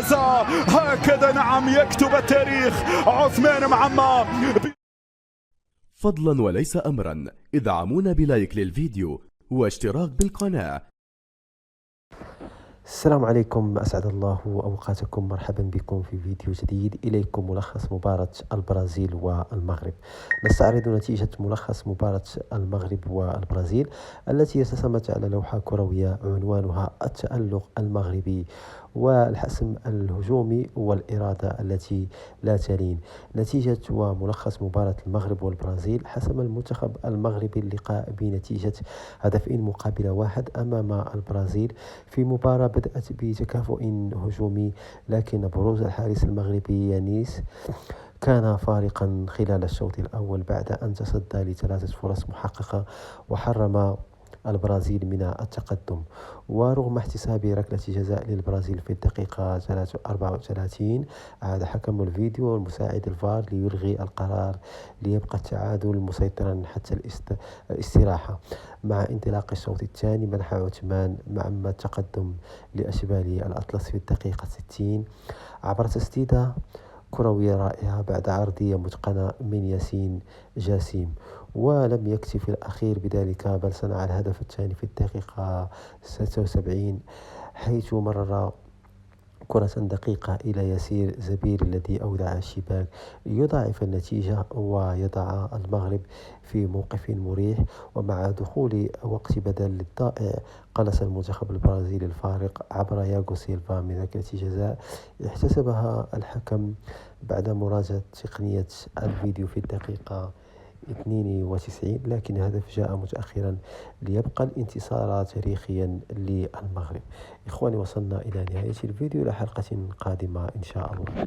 ينسى. هكذا نعم يكتب التاريخ عثمان معمة. فضلا وليس أمرا ادعمونا بلايك للفيديو واشتراك بالقناة. السلام عليكم، أسعد الله أوقاتكم. مرحبا بكم في فيديو جديد. إليكم ملخص مباراة البرازيل والمغرب. نستعرض نتيجة ملخص مباراة المغرب والبرازيل التي ارتسمت على لوحة كروية عنوانها التألق المغربي والحسم الهجومي والإرادة التي لا تلين. نتيجة وملخص مباراة المغرب والبرازيل: حسم المنتخب المغربي اللقاء بنتيجة 2-1 أمام البرازيل في مباراة بدأت بتكافؤ هجومي، لكن بروز الحارس المغربي يانيس كان فارقا خلال الشوط الأول بعد أن تصدى ل3 فرص محققة وحرم البرازيل من التقدم. ورغم احتساب ركلة جزاء للبرازيل في الدقيقة 34، أعاد حكم الفيديو المساعد الفار ليلغي القرار ليبقى التعادل مسيطرا حتى الاستراحة. مع انطلاق الشوط الثاني منح عثمان معمة التقدم لأشبال الأطلس في الدقيقة 60 عبر تسديدة كروية رائعة بعد عرضية متقنة من ياسين جاسم. ولم يكتف الأخير بذلك، بل صنع الهدف الثاني في الدقيقة 76 حيث مرر كرة دقيقة إلى ياسير زبير الذي أودع الشباك ليضاعف النتيجة ويضع المغرب في موقف مريح. ومع دخول وقت بدل الضائع قلص المنتخب البرازيلي الفارق عبر ياغو سيلفا من ركلة جزاء احتسبها الحكم بعد مراجعة تقنية الفيديو في الدقيقة 92، لكن الهدف جاء متأخرا ليبقى الانتصار تاريخيا للمغرب. إخواني، وصلنا إلى نهاية الفيديو، إلى حلقة قادمة إن شاء الله.